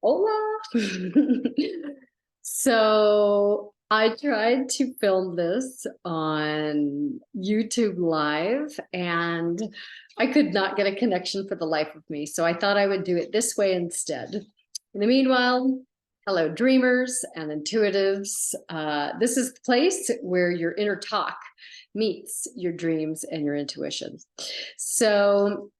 Hola. So I tried to film this on YouTube Live and I could not get a connection for the life of me. So I thought I would do it this way instead. In the meanwhile, hello, dreamers and intuitives. This is the place where your inner talk meets your dreams and your intuition. So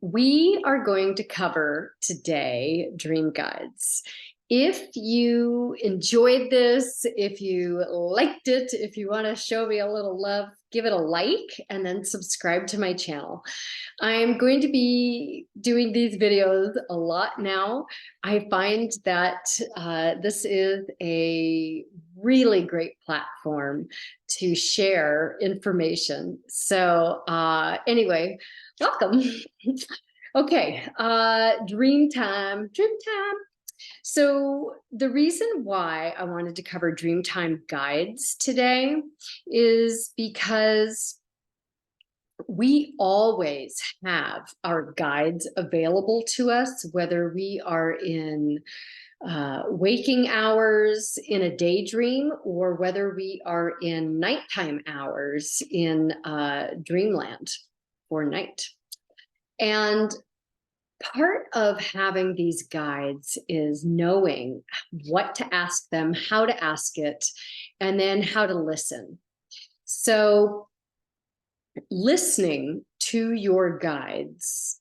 we are going to cover today dream guides. If you enjoyed this, if you liked it, if you want to show me a little love, give it a like and then subscribe to my channel. I'm going to be doing these videos a lot now. I find that this is a really great platform to share information. So anyway, welcome. Okay, Dreamtime. So the reason why I wanted to cover Dreamtime Guides today is because we always have our guides available to us, whether we are in waking hours in a daydream or whether we are in nighttime hours in dreamland or night. And part of having these guides is knowing what to ask them, how to ask it, and then how to listen. So listening to your guides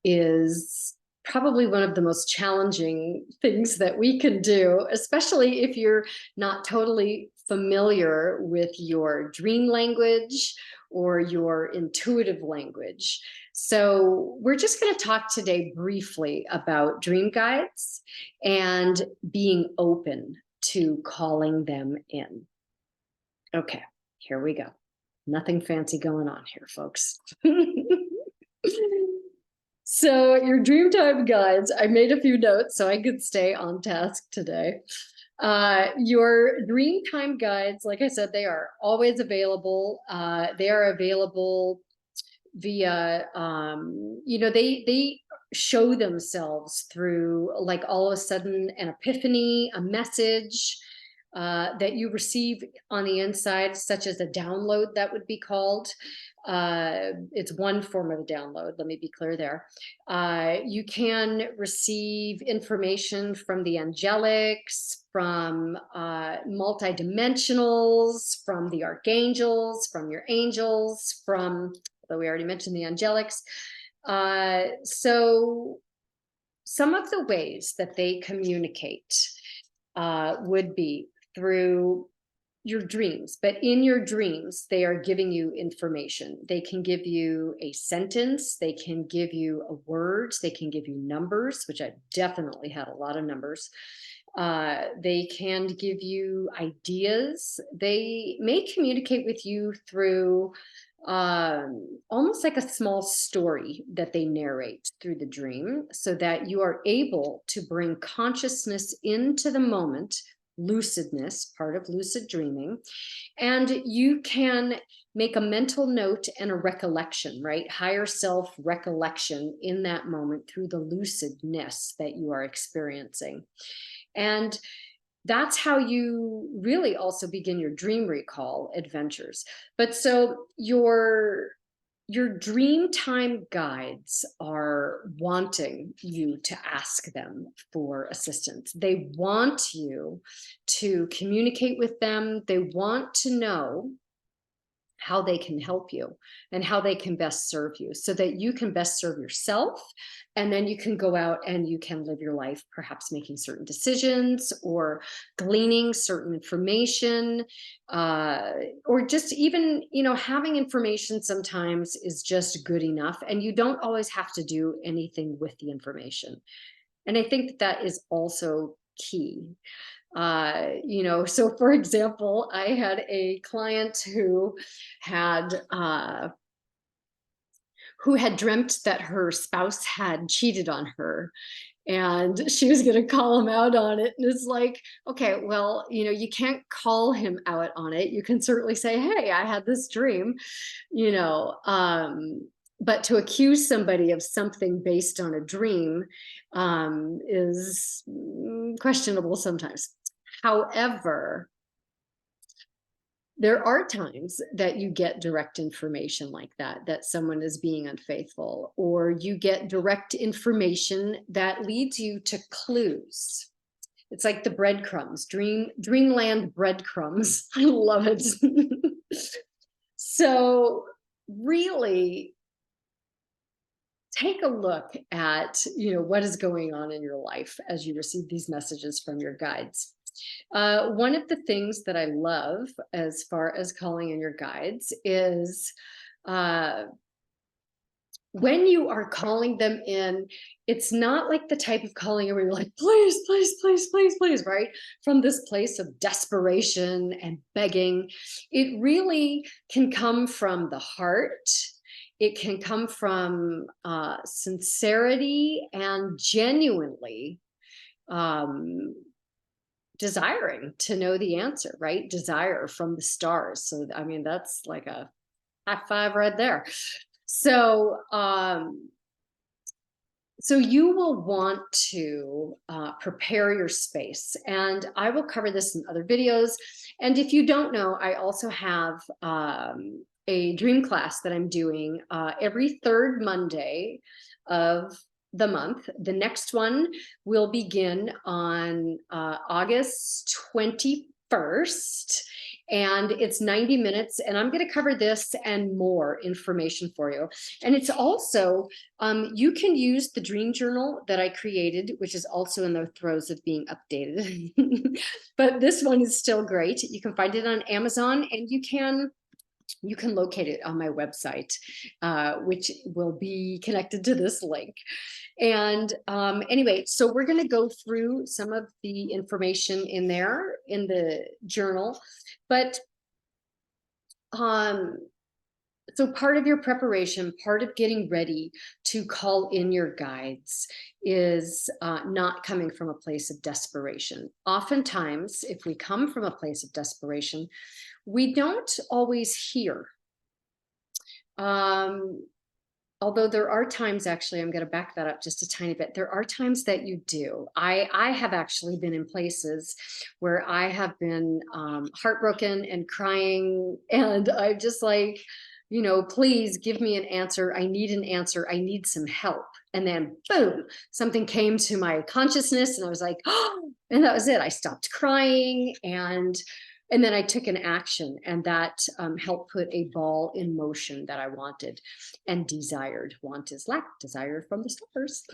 is probably one of the most challenging things that we can do, especially if you're not totally familiar with your dream language or your intuitive language. So we're just going to talk today briefly about dream guides and being open to calling them in. Okay, here we go. Nothing fancy going on here, folks. So your Dreamtime Guides, I made a few notes so I could stay on task today. Your Dreamtime Guides, like I said, they are always available. They are available via, they show themselves through like all of a sudden an epiphany, a message that you receive on the inside, such as a download, that would be called. It's one form of a download, let me be clear there. You can receive information from the angelics, from multidimensionals, from the archangels, from your angels, from, though we already mentioned the angelics. So some of the ways that they communicate would be through your dreams, but in your dreams, they are giving you information. They can give you a sentence, they can give you a word, they can give you numbers, which I definitely had a lot of numbers. They can give you ideas. They may communicate with you through almost like a small story that they narrate through the dream so that you are able to bring consciousness into the moment, lucidness, part of lucid dreaming, and you can make a mental note and a recollection, right? Higher self recollection in that moment through the lucidness that you are experiencing. And that's how you really also begin your dream recall adventures. But so your Dreamtime Guides are wanting you to ask them for assistance. They want you to communicate with them. They want to know how they can help you and how they can best serve you so that you can best serve yourself. And then you can go out and you can live your life, perhaps making certain decisions or gleaning certain information, or just even, having information sometimes is just good enough. And you don't always have to do anything with the information. And I think that is also key. So for example, I had a client who had dreamt that her spouse had cheated on her and she was going to call him out on it. And it's like, okay, well, you can't call him out on it. You can certainly say, hey, I had this dream, But to accuse somebody of something based on a dream is questionable sometimes. However, there are times that you get direct information like that, that someone is being unfaithful, or you get direct information that leads you to clues. It's like the breadcrumbs, dreamland breadcrumbs. I love it. So really take a look at, what is going on in your life as you receive these messages from your guides. One of the things that I love as far as calling in your guides is when you are calling them in, it's not like the type of calling where you're like, please, please, please, please, please, right? From this place of desperation and begging. It really can come from the heart. It can come from sincerity and genuinely desiring to know the answer, right? Desire from the stars. So, I mean, that's like a high five right there. So, so you will want to prepare your space, and I will cover this in other videos. And if you don't know, I also have a dream class that I'm doing every third Monday of the month. The next one will begin on August 21st. And it's 90 minutes, and I'm going to cover this and more information for you. And it's also, you can use the dream journal that I created, which is also in the throes of being updated. But this one is still great. You can find it on Amazon, and you can locate it on my website, which will be connected to this link. And anyway, so we're going to go through some of the information in there in the journal, but so part of your preparation, part of getting ready to call in your guides is not coming from a place of desperation. Oftentimes, if we come from a place of desperation, we don't always hear. Although there are times, actually, I'm going to back that up just a tiny bit. There are times that you do. I have actually been in places where I have been heartbroken and crying, and I'm just like, please give me an answer. I need an answer. I need some help. And then boom, something came to my consciousness, and I was like, oh, and that was it. I stopped crying, and then I took an action, and that helped put a ball in motion that I wanted and desired. Want is lack, desire from the stars.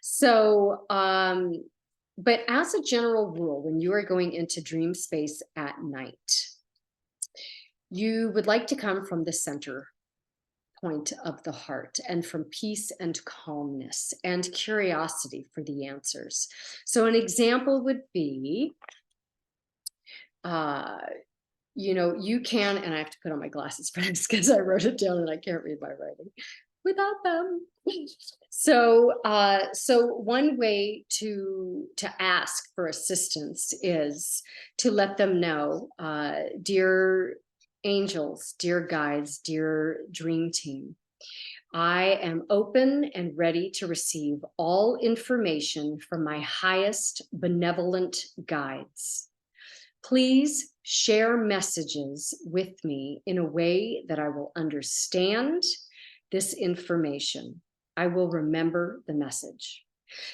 So, but as a general rule, when you are going into dream space at night, you would like to come from the center point of the heart, and from peace and calmness and curiosity for the answers. So an example would be, you can, and I have to put on my glasses for this because I wrote it down and I can't read my writing without them. So, so one way to ask for assistance is to let them know, dear angels, dear guides, dear dream team, I am open and ready to receive all information from my highest benevolent guides. Please share messages with me in a way that I will understand this information. I will remember the message.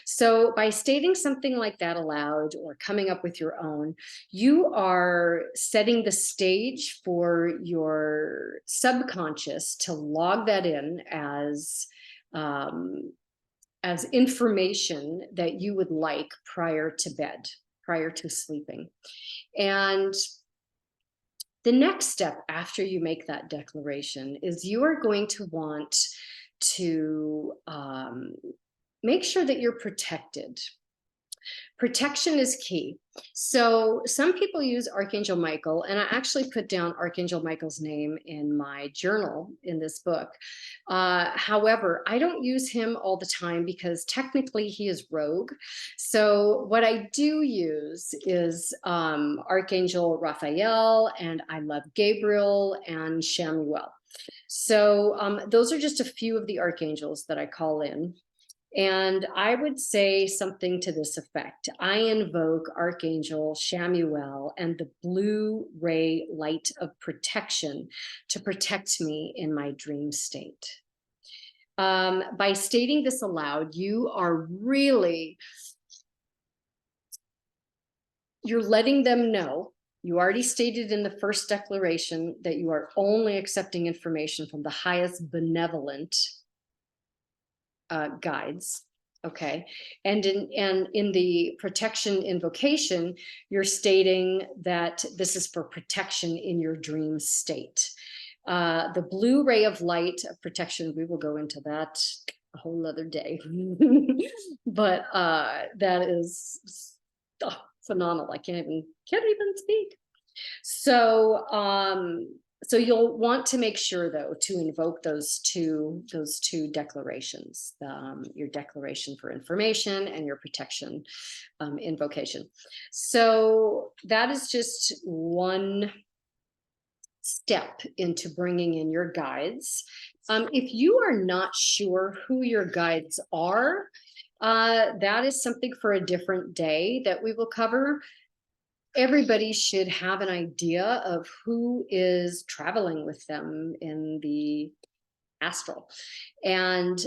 So by stating something like that aloud or coming up with your own, you are setting the stage for your subconscious to log that in as information that you would like prior to bed, prior to sleeping. And the next step after you make that declaration is you are going to want to make sure that you're protected. Protection is key. So some people use Archangel Michael, and I actually put down Archangel Michael's name in my journal in this book. However, I don't use him all the time because technically he is rogue. So what I do use is Archangel Raphael, and I love Gabriel and Shamuel. So those are just a few of the archangels that I call in. And I would say something to this effect. I invoke Archangel Shamuel and the blue ray light of protection to protect me in my dream state. By stating this aloud, you are really, you're letting them know. You already stated in the first declaration that you are only accepting information from the highest benevolent guides. Okay. And in the protection invocation, you're stating that this is for protection in your dream state. The blue ray of light of protection, we will go into that a whole other day. But that is phenomenal. I can't even speak. So you'll want to make sure, though, to invoke those two declarations, your declaration for information and your protection invocation. So that is just one step into bringing in your guides. If you are not sure who your guides are, that is something for a different day that we will cover. Everybody should have an idea of who is traveling with them in the astral, and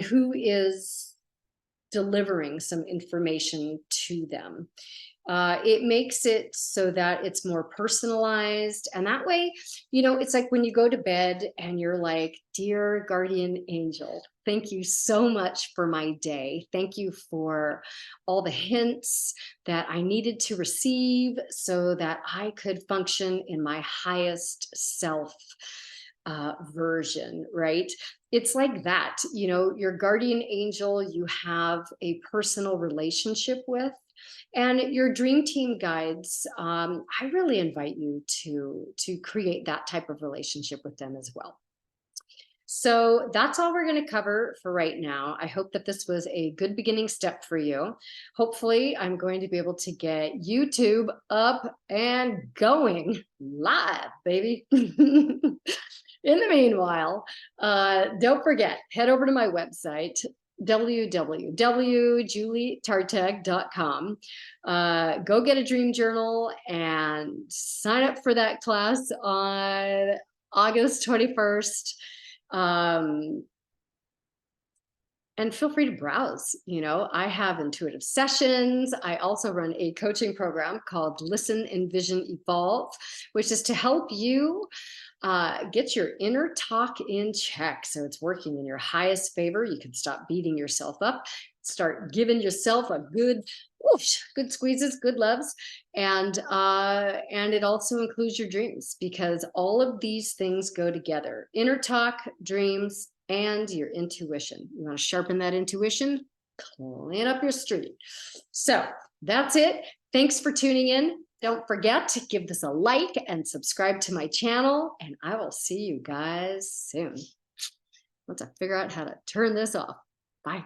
who is delivering some information to them. It makes it so that it's more personalized. And that way, it's like when you go to bed and you're like, dear guardian angel, thank you so much for my day. Thank you for all the hints that I needed to receive so that I could function in my highest self version, right? It's like that, your guardian angel, you have a personal relationship with. And your dream team guides, I really invite you to create that type of relationship with them as well. So that's all we're going to cover for right now. I hope that this was a good beginning step for you. Hopefully, I'm going to be able to get YouTube up and going live, baby. In the meanwhile, don't forget, head over to my website, www.julietartag.com. Go get a dream journal and sign up for that class on August 21st. And feel free to browse. I have intuitive sessions. I also run a coaching program called Listen, Envision, Evolve, which is to help you get your inner talk in check so it's working in your highest favor. You can stop beating yourself up, start giving yourself a good squeezes, good loves. And it also includes your dreams, because all of these things go together: inner talk, dreams, and your intuition. You want to sharpen that intuition, clean up your street. So that's it. Thanks for tuning in. Don't forget to give this a like and subscribe to my channel, and I will see you guys soon once I figure out how to turn this off. Bye.